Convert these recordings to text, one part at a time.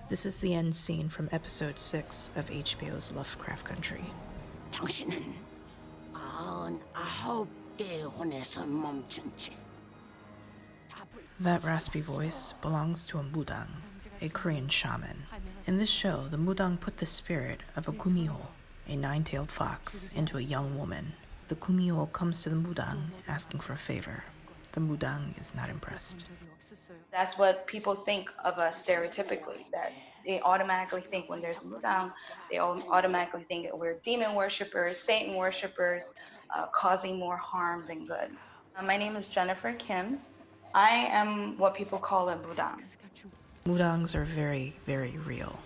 This is the end scene from episode 6 of HBO's Lovecraft Country. 당신은 99개 혼에서 멈춘 채 That raspy voice belongs to a Mudang, a Korean shaman. In this show, the Mudang put the spirit of a kumiho, a nine-tailed fox, into a young woman. The kumiho comes to the Mudang asking for a favor. The Mudang is not impressed. That's what people think of us stereotypically, that they automatically think when there's a Mudang, they automatically think that we're demon worshippers, Satan worshippers, causing more harm than good. My name is Jennifer Kim. I am what people call a Mudang. Mudangs are very, very real,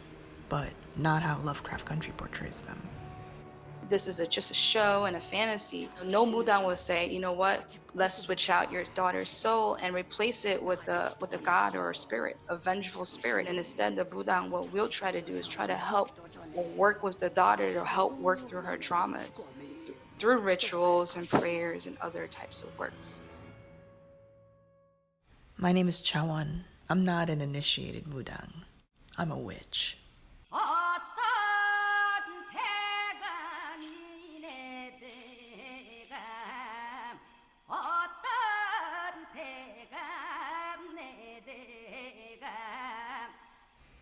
but not how Lovecraft Country portrays them. This is just a show and a fantasy. No Mudang will say, you know what, let's switch out your daughter's soul and replace it with a god or a spirit, a vengeful spirit. And instead, the Mudang, what we'll try to do is try to help or work with the daughter to help work through her traumas, through rituals and prayers and other types of works. My name is Chawan. I'm not an initiated Mudang. I'm a witch.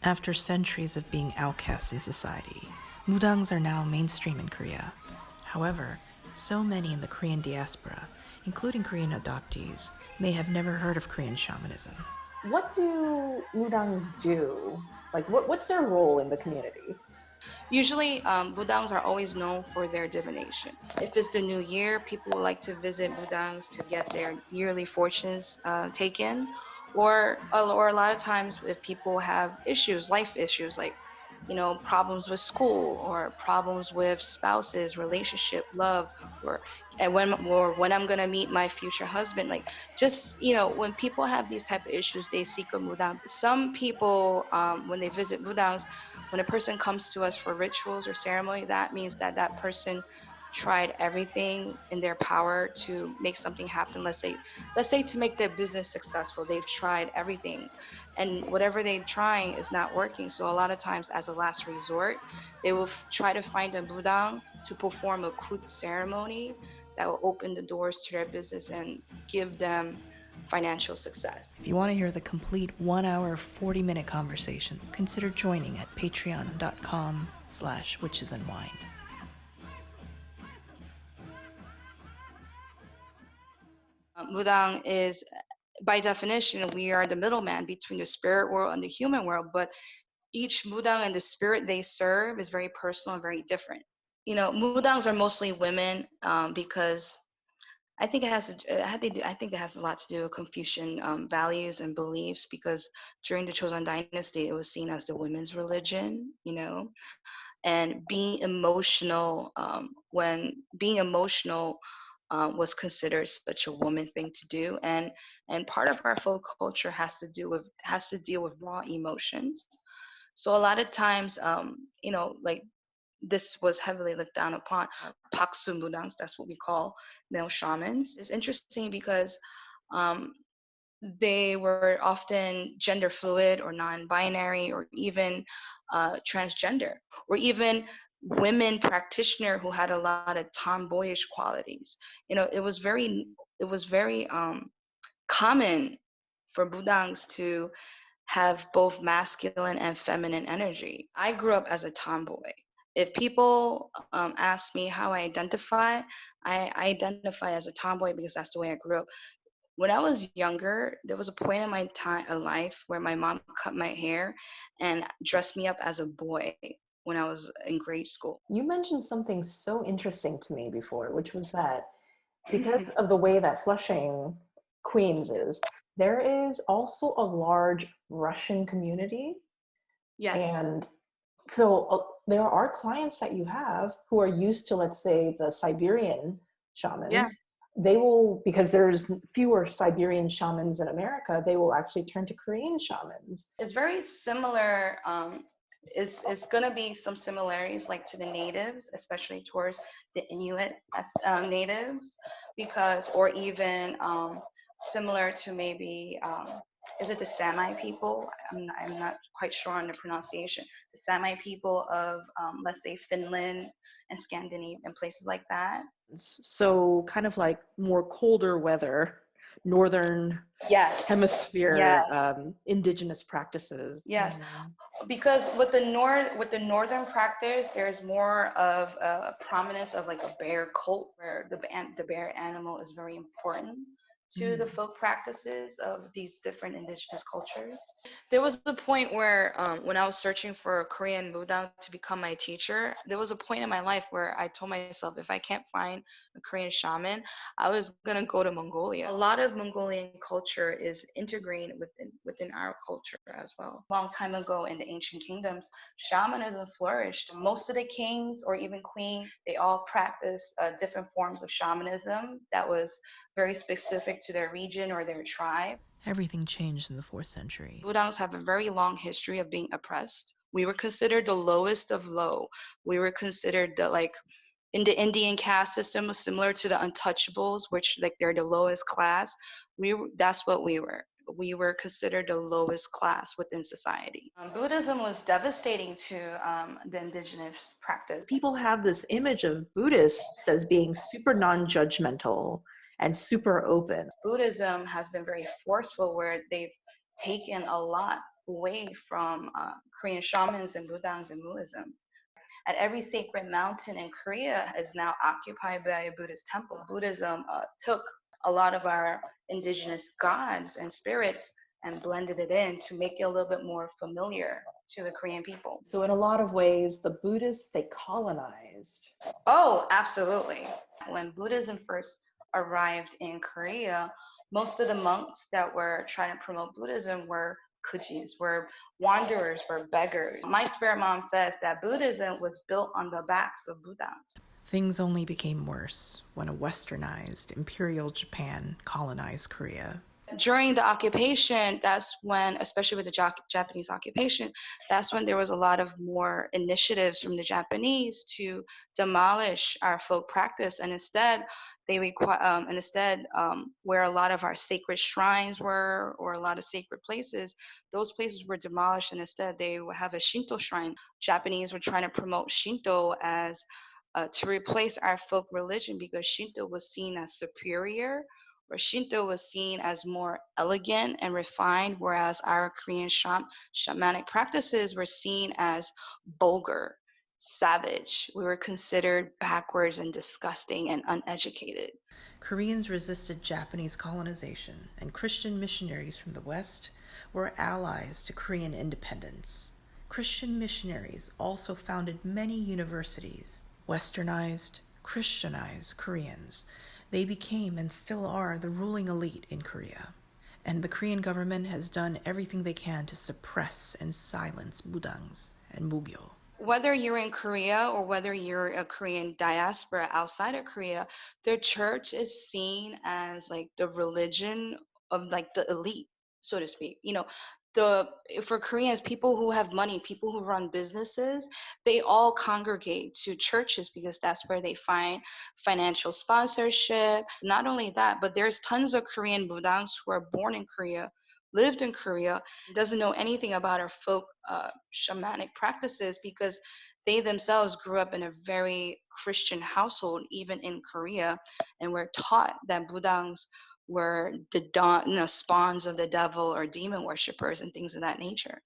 After centuries of being outcasts in society, Mudangs are now mainstream in Korea. However, so many in the Korean diaspora, including Korean adoptees, may have never heard of Korean shamanism. What do Mudangs do? Like, what's their role in the community? Usually, Mudangs are always known for their divination. If it's the new year, people would like to visit Mudangs to get their yearly fortunes taken. Or a lot of times, if people have issues, life issues, like, you know, problems with school or problems with spouses, relationship, love, or when I'm gonna meet my future husband, like, just, you know, when people have these type of issues, they seek a Mudang. Some people, when they visit Mudangs, when a person comes to us for rituals or ceremony, that means that that person tried everything in their power to make something happen. Let's say to make their business successful, they've tried everything, and whatever they're trying is not working. So a lot of times, as a last resort, they will try to find a Mudang to perform a kut ceremony that will open the doors to their business and give them financial success. If you want to hear the complete 1 hour, 40-minute conversation, consider joining at patreon.com/witchesandwine. Mudang is, by definition, we are the middleman between the spirit world and the human world, but each Mudang and the spirit they serve is very personal and very different. You know, Mudangs are mostly women because I think it has I think it has a lot to do with Confucian values and beliefs, because during the Joseon Dynasty, it was seen as the women's religion, you know, and being emotional, when being emotional was considered such a woman thing to do, and part of our folk culture has to deal with raw emotions. So a lot of times, you know, like, this was heavily looked down upon. Paksu Mudangs, that's what we call male shamans. It's interesting because um, they were often gender fluid or non-binary, or even transgender, or even women practitioner who had a lot of tomboyish qualities. You know, it was very common for Budangs to have both masculine and feminine energy. I grew up as a tomboy. If people ask me how I identify as a tomboy because that's the way I grew up. When I was younger, there was a point in my time in life where my mom cut my hair and dressed me up as a boy when I was in grade school. You mentioned something so interesting to me before, which was that because of the way that Flushing, Queens is, there is also a large Russian community. Yes. And so there are clients that you have who are used to, let's say, the Siberian shamans. Yeah. They will, because there's fewer Siberian shamans in America, they will actually turn to Korean shamans. It's very similar. It's going to be some similarities, like, to the natives, especially towards the Inuit natives, because, or even similar to maybe is it the Sami people? I'm not quite sure on the pronunciation. The Sami people of, let's say, Finland and Scandinavia and places like that. So kind of like more colder weather, northern Yes. hemisphere Yes. indigenous practices. Yes. Because with the northern practice, there's more of a prominence of like a bear cult, where the bear animal is very important to the folk practices of these different indigenous cultures. There was a point where, when I was searching for a Korean Mudang to become my teacher, there was a point in my life where I told myself, if I can't find a Korean shaman, I was gonna go to Mongolia. A lot of Mongolian culture is integrated within our culture as well. A long time ago in the ancient kingdoms, shamanism flourished. Most of the kings or even queens, they all practiced different forms of shamanism that was very specific to their region or their tribe. Everything changed in the 4th century. Mudangs have a very long history of being oppressed. We were considered the lowest of low. We were considered the, like, in the Indian caste system was similar to the untouchables, which like they're the lowest class. That's what we were. We were considered the lowest class within society. Buddhism was devastating to the indigenous practice. People have this image of Buddhists as being super non-judgmental and super open. Buddhism has been very forceful, where they've taken a lot away from Korean shamans and Budangs and Muism. And every sacred mountain in Korea is now occupied by a Buddhist temple. Buddhism took a lot of our indigenous gods and spirits and blended it in to make it a little bit more familiar to the Korean people. So in a lot of ways, the Buddhists, they colonized. Oh, absolutely. When Buddhism first arrived in Korea, most of the monks that were trying to promote Buddhism were kujis, were wanderers, were beggars. My spirit mom says that Buddhism was built on the backs of Buddhas. Things only became worse when a westernized imperial Japan colonized Korea. During the occupation, that's when, especially with the Japanese occupation, that's when there was a lot of more initiatives from the Japanese to demolish our folk practice, and instead they require, where a lot of our sacred shrines were, or a lot of sacred places, those places were demolished, and instead they would have a Shinto shrine. Japanese were trying to promote Shinto as to replace our folk religion, because Shinto was seen as superior, where Shinto was seen as more elegant and refined, whereas our Korean shamanic practices were seen as vulgar, savage. We were considered backwards and disgusting and uneducated. Koreans resisted Japanese colonization, and Christian missionaries from the West were allies to Korean independence. Christian missionaries also founded many universities. Westernized, Christianized Koreans, they became and still are the ruling elite in Korea. And the Korean government has done everything they can to suppress and silence Mudangs and Mugyo. Whether you're in Korea or whether you're a Korean diaspora outside of Korea, their church is seen as like the religion of like the elite, so to speak. For Koreans, people who have money, people who run businesses, they all congregate to churches because that's where they find financial sponsorship. Not only that, but there's tons of Korean Budangs who are born in Korea, lived in Korea, doesn't know anything about our folk shamanic practices, because they themselves grew up in a very Christian household, even in Korea, and were taught that Budangs were the spawns of the devil or demon worshippers and things of that nature.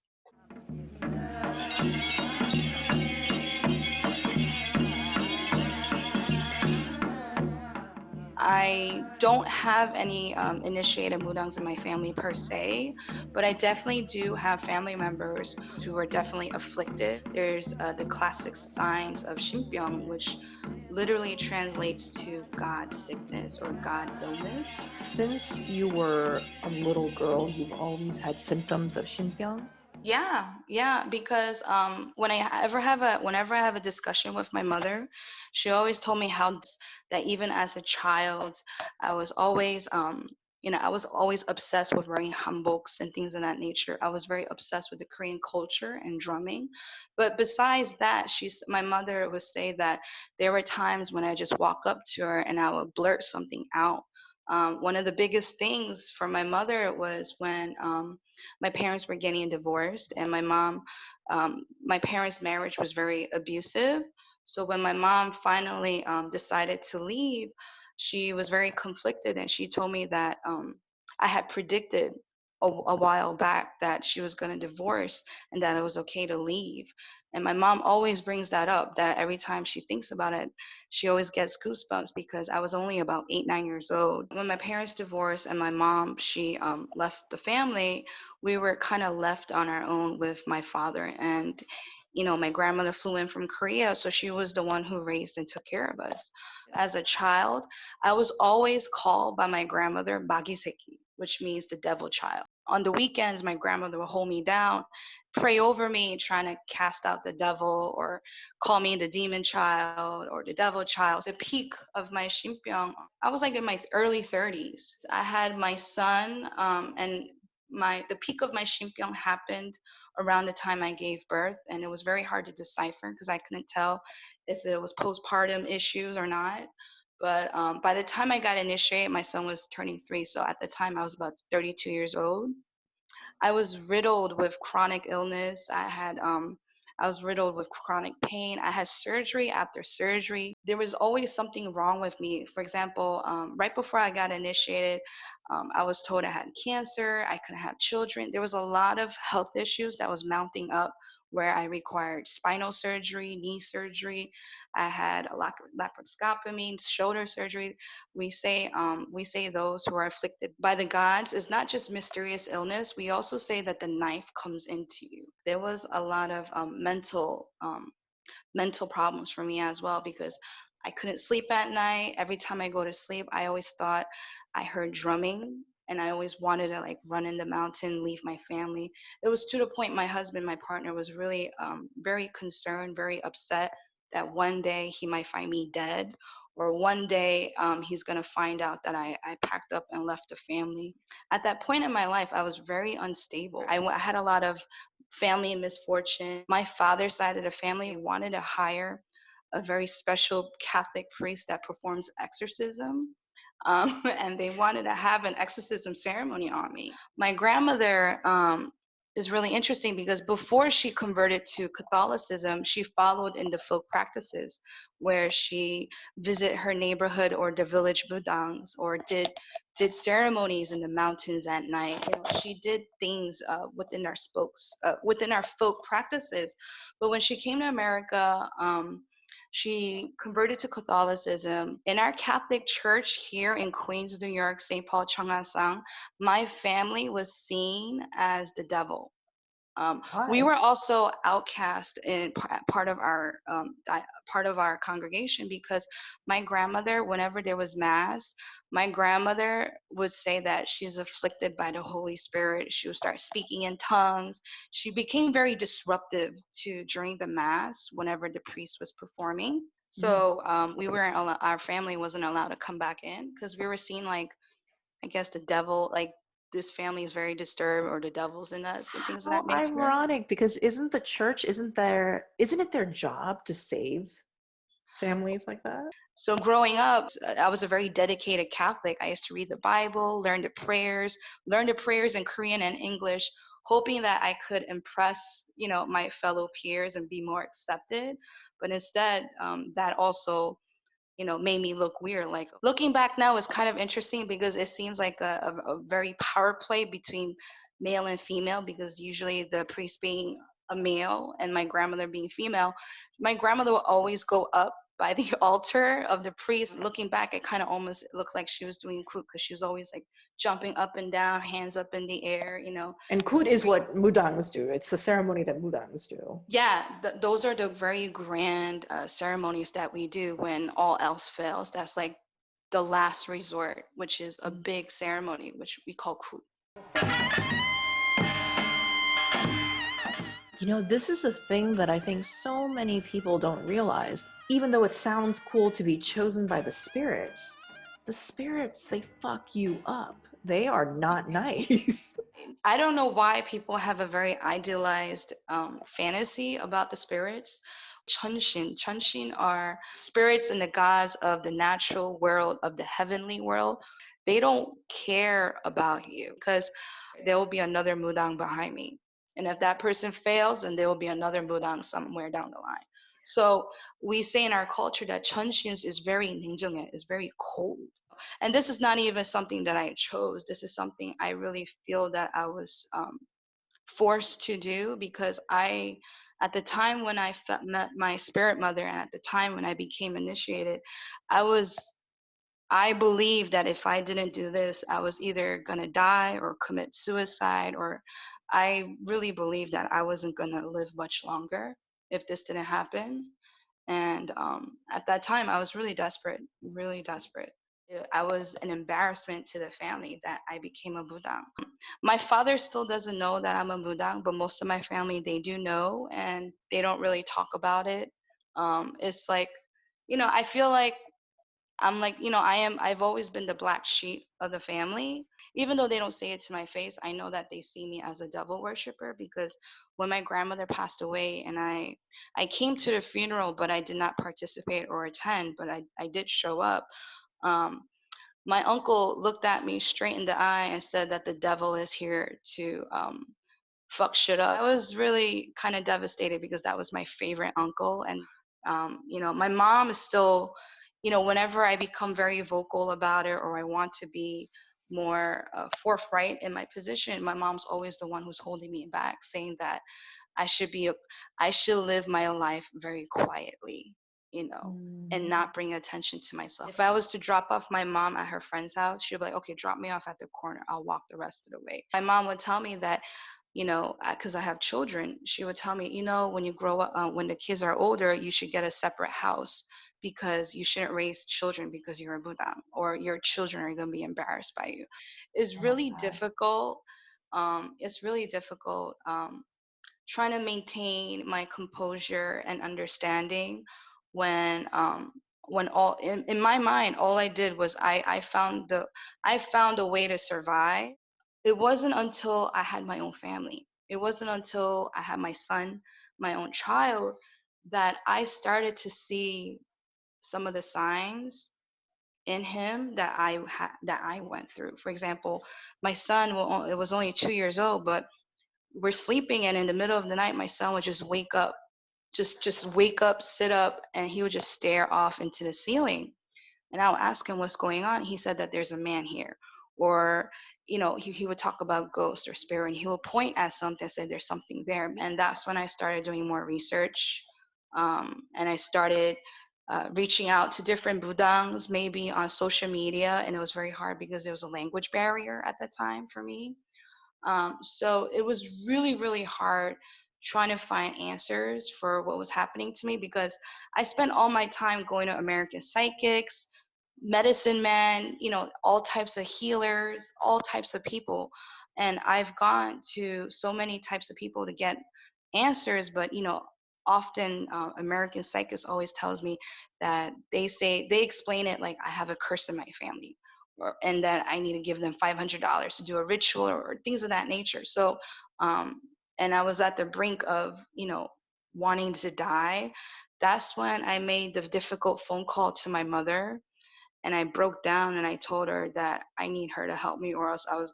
I don't have any initiated Mudangs in my family per se, but I definitely do have family members who are definitely afflicted. There's the classic signs of Shinpyeong, which literally translates to God sickness or God illness. Since you were a little girl, you've always had symptoms of Shinpyeong? Yeah, because whenever I have a discussion with my mother, she always told me how that even as a child, I was always obsessed with wearing hanboks and things of that nature. I was very obsessed with the Korean culture and drumming. But besides that, my mother would say that there were times when I just walk up to her and I would blurt something out One of the biggest things for my mother was when my parents were getting divorced, and my parents' marriage was very abusive. So when my mom finally decided to leave, she was very conflicted, and she told me that I had predicted a while back that she was going to divorce and that it was okay to leave. And my mom always brings that up, that every time she thinks about it, she always gets goosebumps because I was only about 8, 9 years old. When my parents divorced and my mom, she left the family, we were kind of left on our own with my father. And, my grandmother flew in from Korea, so she was the one who raised and took care of us. As a child, I was always called by my grandmother Bagiseki, which means the devil child. On the weekends, my grandmother would hold me down, pray over me, trying to cast out the devil, or call me the demon child or the devil child. The peak of my Shimpyeong, I was like in my early 30s. I had my son, and the peak of my Shimpyeong happened around the time I gave birth, and it was very hard to decipher because I couldn't tell if it was postpartum issues or not. But by the time I got initiated, my son was turning 3. So at the time, I was about 32 years old. I was riddled with chronic illness. I was riddled with chronic pain. I had surgery after surgery. There was always something wrong with me. For example, right before I got initiated, I was told I had cancer. I couldn't have children. There was a lot of health issues that was mounting up where I required spinal surgery, knee surgery. I had a laparoscopy, shoulder surgery. We say those who are afflicted by the gods is not just mysterious illness. We also say that the knife comes into you. There was a lot of mental problems for me as well because I couldn't sleep at night. Every time I go to sleep, I always thought I heard drumming, and I always wanted to like run in the mountain, leave my family. It was to the point my husband, my partner, was really very concerned, very upset that one day he might find me dead, or one day he's going to find out that I packed up and left the family. At that point in my life, I was very unstable. I had a lot of family misfortune. My father's side of the family wanted to hire a very special Catholic priest that performs exorcism. And they wanted to have an exorcism ceremony on me. My grandmother is really interesting because before she converted to Catholicism, she followed in the folk practices where she visited her neighborhood or the village Mudangs, or did ceremonies in the mountains at night. She did things within our folk practices. But when she came to America, she converted to Catholicism. In our Catholic church here in Queens, New York, St. Paul, Cheongasang, my family was seen as the devil. We were also outcast in part of our congregation because my grandmother, whenever there was mass, my grandmother would say that she's afflicted by the Holy Spirit. She would start speaking in tongues. She became very disruptive during the mass whenever the priest was performing. So our family wasn't allowed to come back in because we were seen like, I guess, the devil, like this family is very disturbed, or the devil's in us, and things of How that nature. ironic, because isn't it their job to save families like that? So growing up, I was a very dedicated Catholic. I used to read the Bible, learn the prayers in Korean and English, hoping that I could impress, my fellow peers and be more accepted. But instead, that also, made me look weird. Like looking back now is kind of interesting because it seems like a very power play between male and female, because usually the priest being a male and my grandmother being female, my grandmother will always go up by the altar of the priest. Looking back, it kind of almost looked like she was doing kut because she was always like jumping up and down, hands up in the air, And kut is what mudangs do. It's the ceremony that mudangs do. Yeah, those are the very grand ceremonies that we do when all else fails. That's like the last resort, which is a big ceremony, which we call kut. This is a thing that I think so many people don't realize. Even though it sounds cool to be chosen by the spirits, they fuck you up. They are not nice. I don't know why people have a very idealized fantasy about the spirits. Chenshin are spirits and the gods of the natural world, of the heavenly world. They don't care about you because there will be another Mudang behind me. And if that person fails, then there will be another Mudang somewhere down the line. So we say in our culture that Chenshin is very ninjungye, is very cold. And this is not even something that I chose. This is something I really feel that I was forced to do because at the time when I met my spirit mother and at the time when I became initiated, I believed that if I didn't do this, I was either going to die or commit suicide, or I really believed that I wasn't going to live much longer if this didn't happen. And at that time, I was really desperate, really desperate. I was an embarrassment to the family that I became a Budang. My father still doesn't know that I'm a Mudang, but most of my family, they do know, and they don't really talk about it. It's like, I feel like I'm like, I've always been the black sheep of the family. Even though they don't say it to my face, I know that they see me as a devil worshiper because when my grandmother passed away and I came to the funeral, but I did not participate or attend, but I did show up. Um, my uncle looked at me straight in the eye and said that the devil is here to fuck shit up. I was really kind of devastated because that was my favorite uncle. And, my mom is still, whenever I become very vocal about it or I want to be more forthright in my position, my mom's always the one who's holding me back, saying that I should I should live my life very quietly, and not bring attention to myself. If I was to drop off my mom at her friend's house, she'd be like, okay, drop me off at the corner. I'll walk the rest of the way. My mom would tell me that, because I have children, she would tell me, when you grow up, when the kids are older, you should get a separate house because you shouldn't raise children because you're a Buddha or your children are going to be embarrassed by you. It's really difficult. It's really difficult. Trying to maintain my composure and understanding when all in my mind all I did was I found a way to survive. It wasn't until I had my own family, it wasn't until I had my son, my own child, that I started to see some of the signs in him that I went through. For example, my son, well, it was only 2 years old, but we're sleeping and in the middle of the night my son would just wake up, just wake up, sit up, and he would just stare off into the ceiling. And I'll ask him what's going on. He said that there's a man here. Or, he would talk about ghost or spirit and he would point at something and say there's something there. And that's when I started doing more research. And I started reaching out to different budangs, maybe on social media. And it was very hard because there was a language barrier at that time for me. So it was really, really hard trying to find answers for what was happening to me because I spent all my time going to American psychics, medicine man, all types of healers, all types of people. And I've gone to so many types of people to get answers, but often American psychics always tells me that they explain it like I have a curse in my family, and that I need to give them $500 to do a ritual or things of that nature. So, and I was at the brink of, wanting to die. That's when I made the difficult phone call to my mother, and I broke down and I told her that I need her to help me, or else I was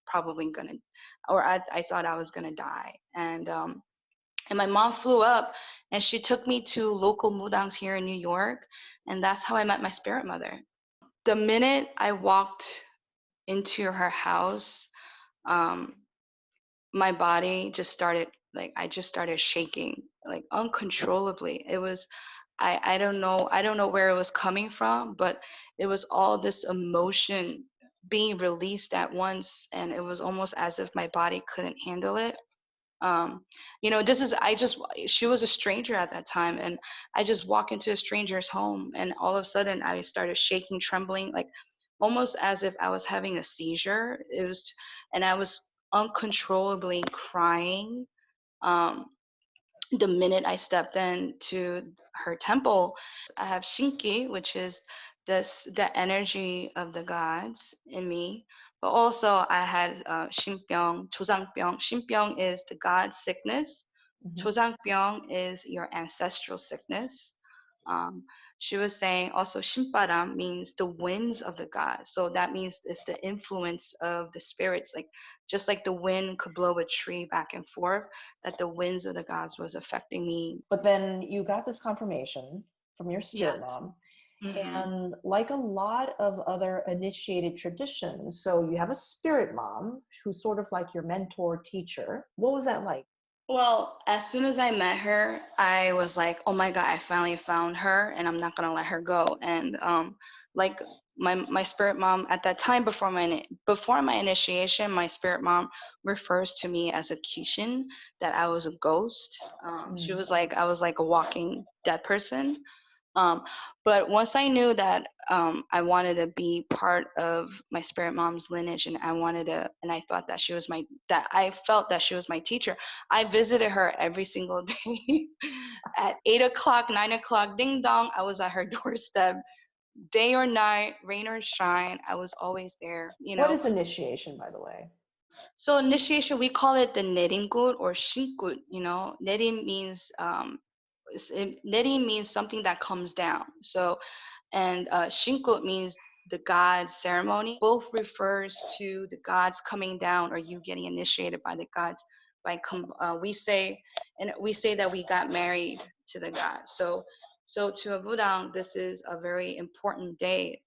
probably gonna, or I thought I was gonna die. And my mom flew up and she took me to local mudangs here in New York, and that's how I met my spirit mother. The minute I walked into her house, um, my body just started, like, I just started shaking like uncontrollably. It was, I don't know where it was coming from, but it was all this emotion being released at once, and it was almost as if my body couldn't handle it. um this is, she was a stranger at that time, and I just walk into a stranger's home and all of a sudden I started shaking, trembling, like almost as if I was having a seizure. It was, and I was uncontrollably crying. um the minute I stepped into her temple. I have Shinki, which is the energy of the gods in me. But also I had Shinpyeong, Chosangpyeong. Shinpyeong is the god sickness. Mhm. 조상병 is your ancestral sickness. Um, she was saying also Shimbaram means the winds of the gods. So that means it's the influence of the spirits, like just like the wind could blow a tree back and forth, that the winds of the gods was affecting me. But then you got this confirmation from your spirit Yes. mom. Hmm. And like a lot of other initiated traditions, so you have a spirit mom who's sort of like your mentor teacher. What was that like? Well, as soon as I met her, I was like, "Oh my God, I finally found her, and I'm not gonna let her go." And like my spirit mom at that time before my initiation, my spirit mom refers to me as a kishin, that I was a ghost. She Mm. was like I was like a walking dead person. Um, but once I knew that I wanted to be part of my spirit mom's lineage, and I thought that that I felt that she was my teacher. I visited her every single day at 8 o'clock, 9 o'clock, ding dong. I was at her doorstep, day or night, rain or shine. I was always there, you What know. is initiation, by the way? So initiation, we call it the neringgut or shinkut. You know, nering means nering means something that comes down. So and Shinkut means the god's ceremony. Both refers to the gods coming down or you getting initiated by the gods. We say that we got married to the gods. So to a Mudang, this is a very important day,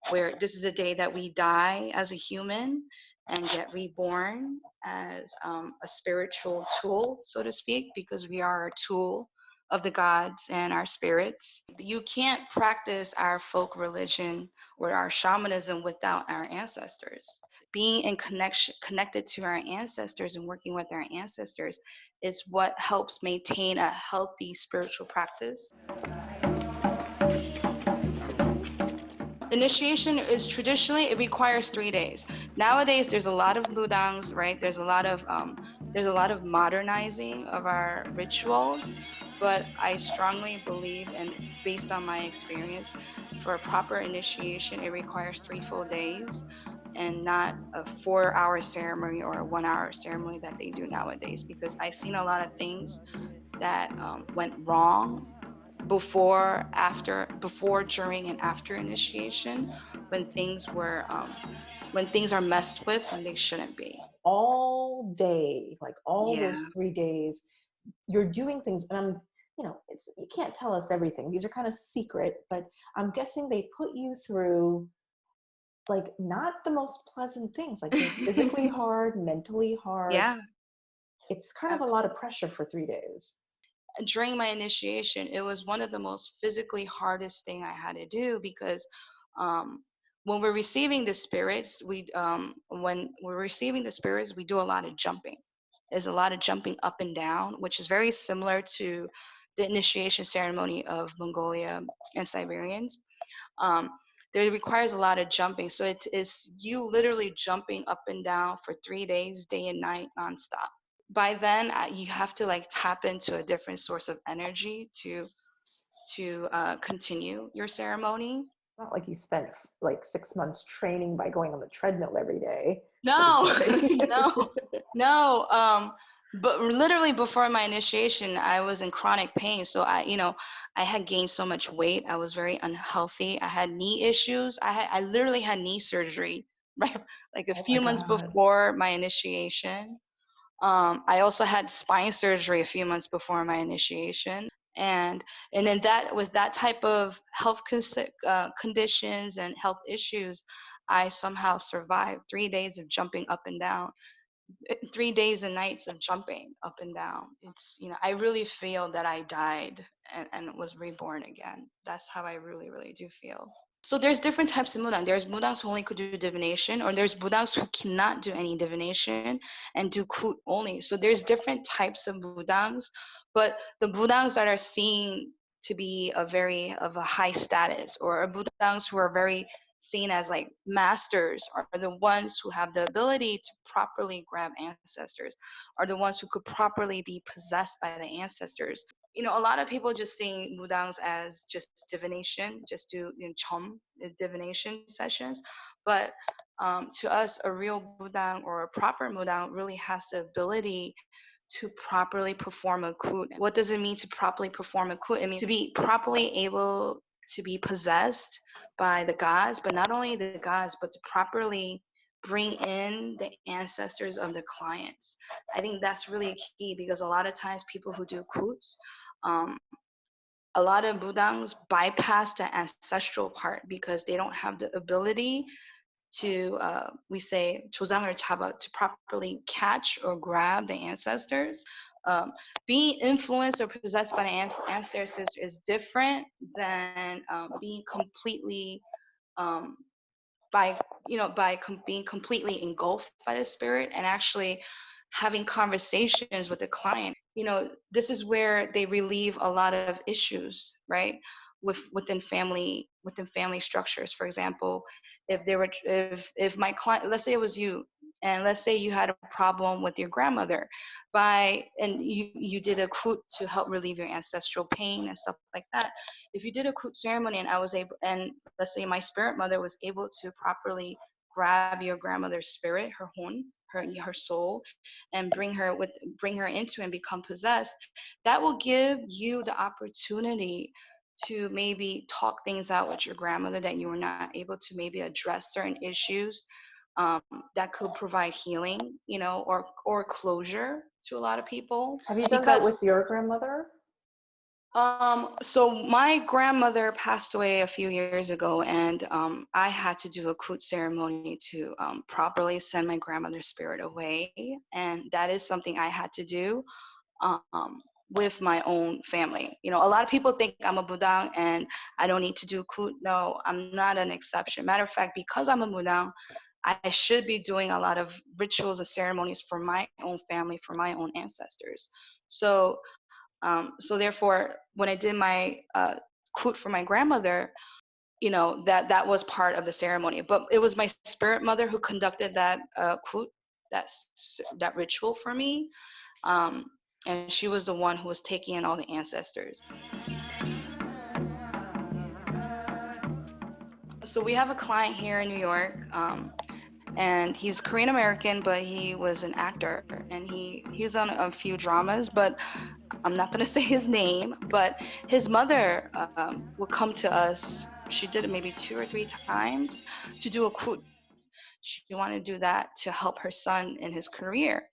where this is a day that we die as a human and get reborn as a spiritual tool, so to speak, because we are a tool of the gods and our spirits. You can't practice our folk religion or our shamanism without our ancestors. Being in connection, connected to our ancestors and working with our ancestors is what helps maintain a healthy spiritual practice. Initiation is traditionally it requires 3 days. Nowadays, there's a lot of budangs, right? There's a lot of modernizing of our rituals, but I strongly believe, and based on my experience, for a proper initiation, it requires 3 full days, and not a 4 hour ceremony or a 1 hour ceremony that they do nowadays. Because I've seen a lot of things that went wrong before, during, and after initiation, when when things are messed with when they shouldn't be. All day, like all Yeah. those 3 days, you're doing things, and it's you can't tell us everything. These are kind of secret, but I'm guessing they put you through like not the most pleasant things. Like they're physically hard, mentally hard. Yeah. It's kind of a lot Absolutely. of pressure for 3 days. During my initiation, it was one of the most physically hardest thing I had to do because um, when we're receiving the spirits, we do a lot of jumping. There's a lot of jumping up and down, which is very similar to the initiation ceremony of Mongolia and Siberians. Um, there requires a lot of jumping, so it is you literally jumping up and down for 3 days, day and night, nonstop. By then you have to like tap into a different source of energy to continue your ceremony. It's not like you spent like 6 months training by going on the treadmill every day for the No, jumping. no, no. But literally before my initiation, I was in chronic pain. So I had gained so much weight. I was very unhealthy. I had knee issues. I literally had knee surgery, right? Like a Oh my few months God. before my initiation. I also had spine surgery a few months before my initiation, and then that with that type of health conditions and health issues, I somehow survived 3 days of jumping up and down, 3 days and nights of jumping up and down. I really feel that I died and was reborn again. That's how I really, really do feel. So there's different types of mudang. There's mudangs who only could do divination, or there's mudangs who cannot do any divination and do kut only. So there's different types of mudangs, but the mudangs that are seen to be of a high status, or mudangs who are very seen as like masters, are the ones who have the ability to properly grab ancestors, are the ones who could properly be possessed by the ancestors. A lot of people just seeing mudangs as just divination, just do chom divination sessions, but to us, a real mudang or a proper mudang really has the ability to properly perform a coup. What does it mean to properly perform a coup? It means to be properly able to be possessed by the gods, but not only the gods, but to properly bring in the ancestors of the clients. I think that's really key, because a lot of times people who do coups, a lot of Budangs bypass the ancestral part because they don't have the ability to, we say, 조상을 잡아, to properly catch or grab the ancestors. Being influenced or possessed by the ancestors is different than being completely by being completely engulfed by the spirit and actually having conversations with the client. This is where they relieve a lot of issues, right? Within family structures. For example, if my client, let's say it was you, and let's say you had a problem with your grandmother, and you did a coup to help relieve your ancestral pain and stuff like that. If you did a coup ceremony and I was able, and let's say my spirit mother was able to properly grab your grandmother's spirit, her hon, her soul, and bring her into and become possessed, that will give you the opportunity to maybe talk things out with your grandmother that you were not able to maybe address certain issues, that could provide healing, or closure to a lot of people. Have you done that Because with your grandmother? so my grandmother passed away a few years ago, and I had to do a coup ceremony to properly send my grandmother's spirit away, and that is something I had to do with my own family. A lot of people think I'm a Mudang and I don't need to do coup. No, I'm not an exception. Matter of fact, because I'm a Mudang, I should be doing a lot of rituals and ceremonies for my own family, for my own ancestors. So therefore, when I did my coup for my grandmother, that was part of the ceremony. But it was my spirit mother who conducted that coup, that ritual for me, and she was the one who was taking in all the ancestors. So we have a client here in New York, and he's Korean American, but he was an actor, and he's on a few dramas, but I'm not going to say his name. But his mother would come to us. She did it maybe 2 or 3 times to do a coup. She wanted to do that to help her son in his career.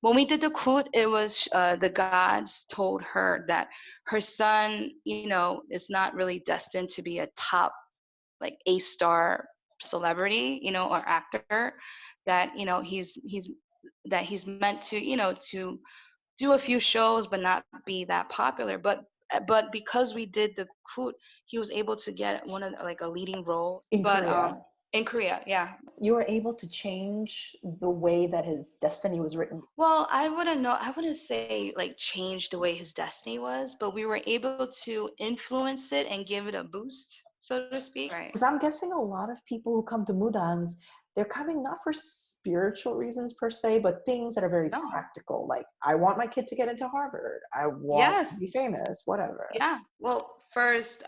When we did the coup, it was the gods told her that her son, is not really destined to be a top, like, A-star celebrity, or actor. That he's meant to, to do a few shows but not be that popular. But because we did the coup, he was able to get one of like a leading role. In Korea. In Korea, yeah. You were able to change the way that his destiny was written. Well, I wouldn't say like change the way his destiny was, but we were able to influence it and give it a boost, so to speak. Right. Because I'm guessing a lot of people who come to Mudangs, they're coming not for spiritual reasons per se, but things that are very practical. Like, I want my kid to get into Harvard. I want to be famous, whatever. Yeah. Well, first,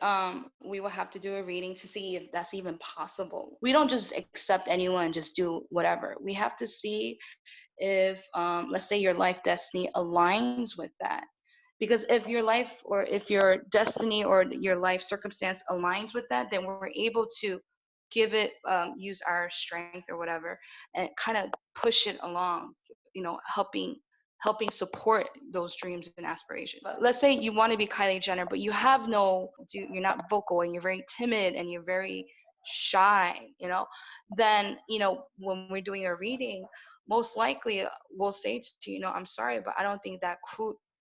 we will have to do a reading to see if that's even possible. We don't just accept anyone and just do whatever. We have to see if, let's say, your life destiny aligns with that. Because if your life, or if your destiny or your life circumstance aligns with that, then we're able to give it, use our strength or whatever, and kind of push it along, helping support those dreams and aspirations. Let's say you want to be Kylie Jenner, but you're not vocal, and you're very timid, and you're very shy, then, when we're doing a reading, most likely we'll say to you, I'm sorry, but I don't think that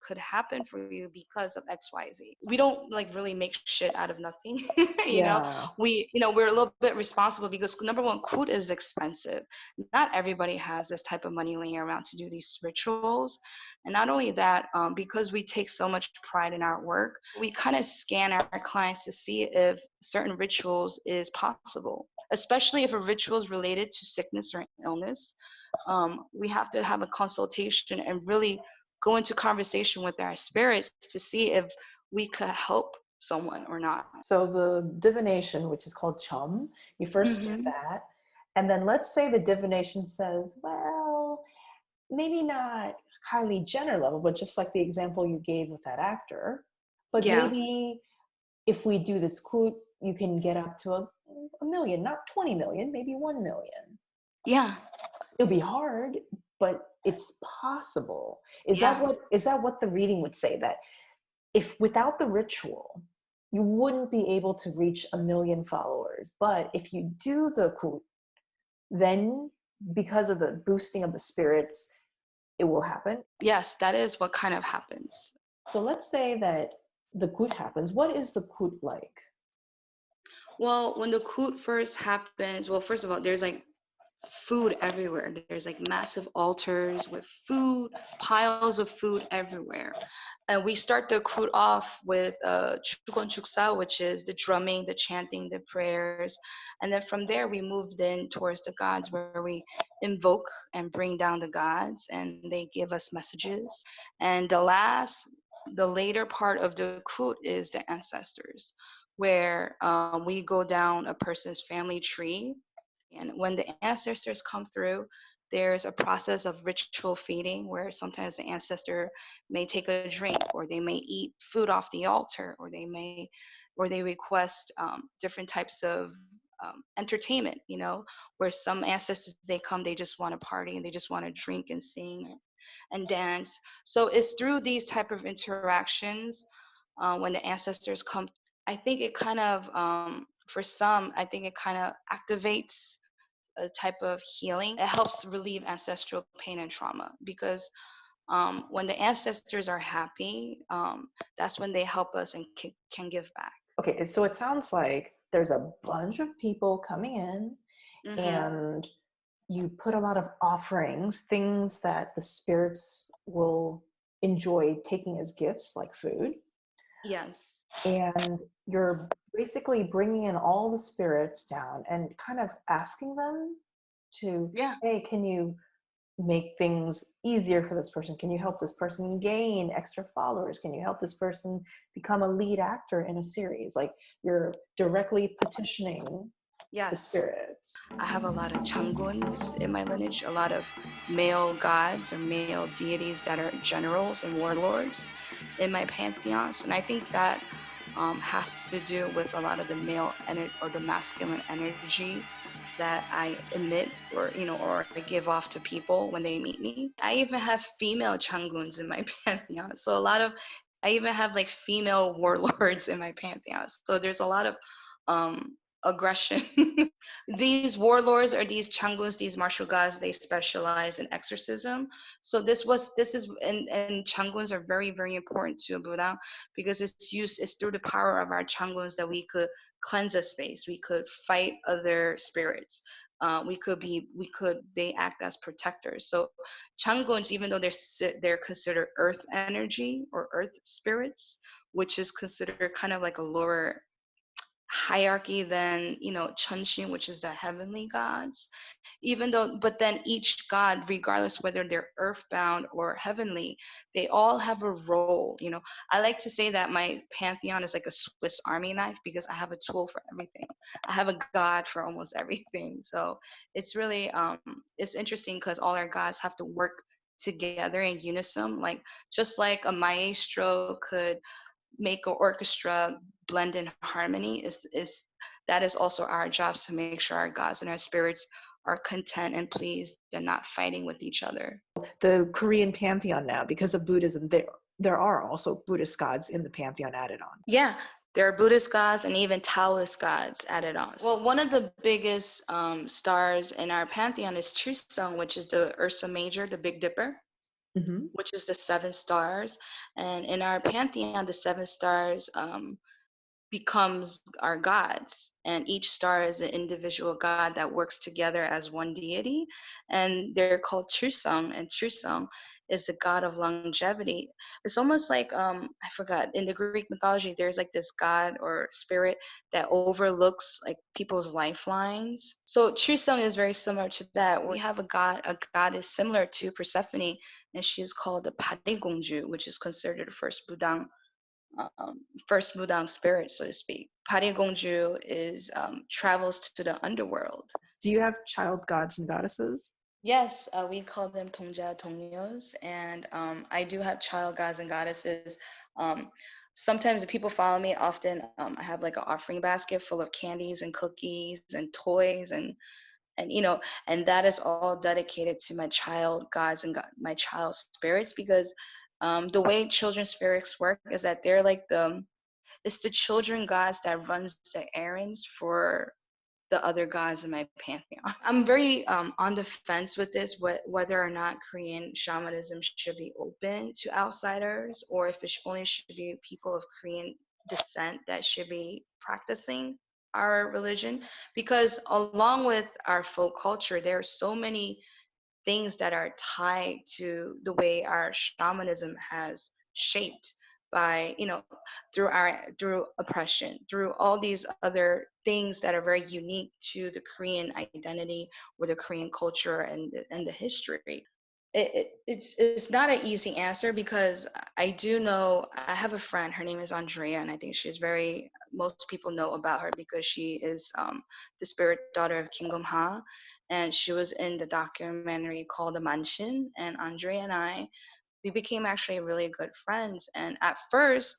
could happen for you because of XYZ. We don't like really make shit out of nothing. We're a little bit responsible, because number one, coup is expensive. Not everybody has this type of money laying around to do these rituals. And not only that, because we take so much pride in our work, we kind of scan our clients to see if certain rituals is possible, especially if a ritual is related to sickness or illness. We have to have a consultation and really go into conversation with our spirits to see if we could help someone or not. So the divination, which is called chum, you first do that. And then let's say the divination says, well, maybe not Kylie Jenner level, but just like the example you gave with that actor. But Yeah. maybe if we do this quote, you can get up to a million, not 20 million, maybe 1 million. Yeah. It'll be hard, but it's possible. Is Yeah. that what the reading would say? That if without the ritual, you wouldn't be able to reach 1 million followers. But if you do the quote, then because of the boosting of the spirits, it will happen. Yes, that is what kind of happens. So let's say that the quote happens. What is the quote like? Well, when the Kut first happens, well, first of all, there's like food everywhere. There's like massive altars with food, piles of food everywhere. And we start the Kut off with Chukon Chuksa, which is the drumming, the chanting, the prayers. And then from there, we moved in towards the gods where we invoke and bring down the gods and they give us messages. And the later part of the Kut is the ancestors, where we go down a person's family tree. And when the ancestors come through, there's a process of ritual feeding where sometimes the ancestor may take a drink or they may eat food off the altar or they request different types of entertainment, where some ancestors, they come, they just want to party and they just want to drink and sing and dance. So it's through these type of interactions when the ancestors come. I think it kind of, for some, I think it kind of activates a type of healing. It helps relieve ancestral pain and trauma because when the ancestors are happy, that's when they help us and can give back. Okay, so it sounds like there's a bunch of people coming in and you put a lot of offerings, things that the spirits will enjoy taking as gifts, like food. Yes. And you're basically bringing in all the spirits down and kind of asking them to, Yeah. hey, can you make things easier for this person? Can you help this person gain extra followers? Can you help this person become a lead actor in a series? Like you're directly petitioning the Yes. spirits. I have a lot of changuns in my lineage, a lot of male gods or male deities that are generals and warlords in my pantheons. And I think that has to do with a lot of the male or the masculine energy that I emit or I give off to people when they meet me. I even have female changuns in my pantheon. So I even have like female warlords in my pantheon. So there's a lot of aggression. These warlords or these changuns, these martial gods, they specialize in exorcism. So this is and changuns are very, very important to Buddha because it's through the power of our changuns that we could cleanse a space, we could fight other spirits, they act as protectors. So changuns, even though they're considered earth energy or earth spirits, which is considered kind of like a lower hierarchy than Chunxin, which is the heavenly gods, but then each god, regardless whether they're earthbound or heavenly, they all have a role. I like to say that my pantheon is like a Swiss army knife because I have a tool for everything. I have a god for almost everything. So it's really it's interesting because all our gods have to work together in unison, like just like a maestro could make an orchestra blend in harmony. Is that is also our jobs, to make sure our gods and our spirits are content and pleased and not fighting with each other. The Korean pantheon now, because of Buddhism, there are also Buddhist gods in the pantheon added on. Yeah, there are Buddhist gods and even Taoist gods added on. Well, one of the biggest stars in our pantheon is Chuseong, which is the Ursa Major, the Big Dipper. Mm-hmm. Which is the 7 stars. And in our pantheon, the 7 stars becomes our gods, and each star is an individual god that works together as one deity, and they're called Trusum, and Trusum is the god of longevity. It's almost like I forgot, in the Greek mythology there's like this god or spirit that overlooks like people's lifelines. So Trusum is very similar to that. We have a goddess similar to Persephone, and she's called the Parigongju, which is considered the first Mudang spirit, so to speak. Parigongju is travels to the underworld. Do you have child gods and goddesses? Yes, we call them Tongja Tongyos, and I do have child gods and goddesses. Um, Sometimes the people follow me. Often, I have like an offering basket full of candies and cookies and toys, and and that is all dedicated to my child gods and my child spirits, because the way children spirits work is that they're like it's the children gods that runs the errands for the other gods in my pantheon. I'm very on the fence with this, whether or not Korean shamanism should be open to outsiders, or if it only should be people of Korean descent that should be practicing our religion. Because along with our folk culture, there are so many things that are tied to the way our shamanism has shaped by through oppression, through all these other things that are very unique to the Korean identity or the Korean culture and the history. It's not an easy answer, because I do know I have a friend. Her name is Andrea, and I think she's very. Most people know about her because she is the spirit daughter of King Ha, and she was in the documentary called The Mansion. And Andrea and we became actually really good friends. And at first,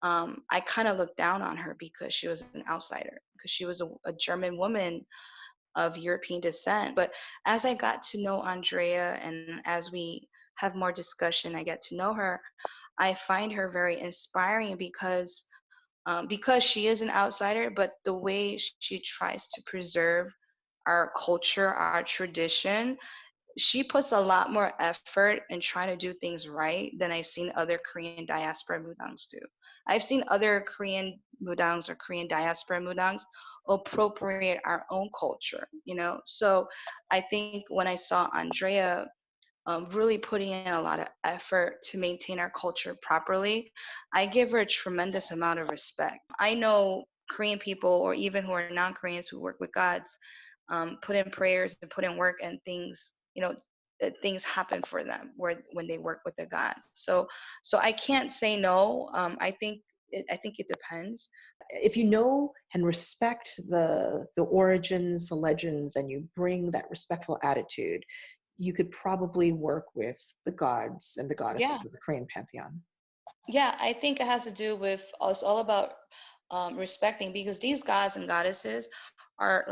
I kind of looked down on her because she was an outsider, because she was a German woman of European descent. But as I got to know Andrea, and as we have more discussion, I get to know her, I find her very inspiring because she is an outsider, but the way she tries to preserve our culture, our tradition, she puts a lot more effort in trying to do things right than I've seen other Korean diaspora mudangs do. I've seen other Korean mudangs or Korean diaspora mudangs appropriate our own culture, So I think when I saw Andrea really putting in a lot of effort to maintain our culture properly, I give her a tremendous amount of respect. I know Korean people, or even who are non-Koreans who work with gods, put in prayers and put in work, and things happen for them when they work with the god. So I can't say no. I think it depends. If you know and respect the origins, the legends, and you bring that respectful attitude, you could probably work with the gods and the goddesses Yeah. of the Korean pantheon. Yeah, I think it has to do with it's all about respecting, because these gods and goddesses are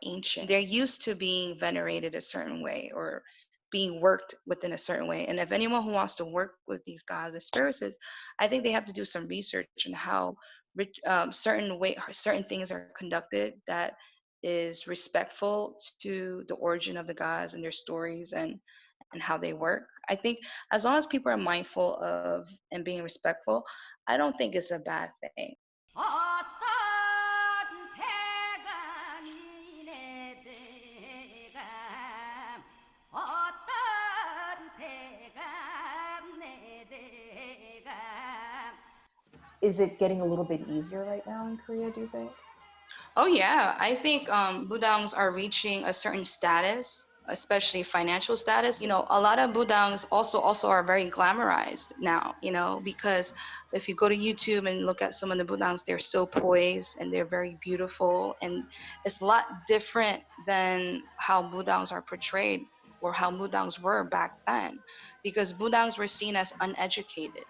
ancient. They're used to being venerated a certain way, or being worked within a certain way. And if anyone who wants to work with these gods and spirits, I think they have to do some research on how certain things are conducted that is respectful to the origin of the gods and their stories and how they work. I think as long as people are mindful of and being respectful, I don't think it's a bad thing. Is it getting a little bit easier right now in Korea, do you think? Oh yeah, I think budangs are reaching a certain status, especially financial status. A lot of budangs also are very glamorized now. Because if you go to YouTube and look at some of the budangs, they're so poised and they're very beautiful, and it's a lot different than how budangs are portrayed or how budangs were back then, because budangs were seen as uneducated.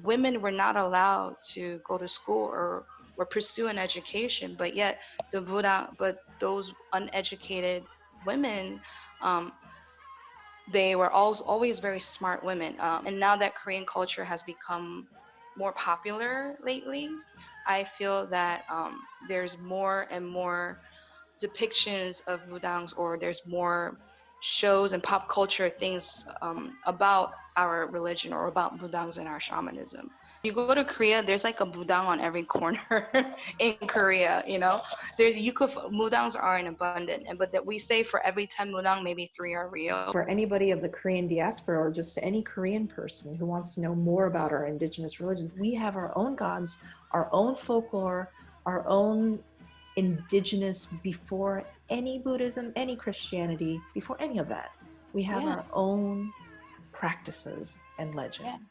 Women were not allowed to go to school or pursue an education, but yet but those uneducated women, um, they were always very smart women. And now that Korean culture has become more popular lately, I feel that there's more and more depictions of mudangs, or there's more shows and pop culture things about our religion or about mudangs and our shamanism. You go to Korea, there's like a mudang on every corner in Korea. There's you could mudangs are in abundance, but that we say for every 10 mudang, maybe 3 are real. For anybody of the Korean diaspora, or just any Korean person who wants to know more about our indigenous religions, we have our own gods, our own folklore, our own indigenous, before any Buddhism, any Christianity, before any of that. We have Yeah. our own practices and Yeah. legends.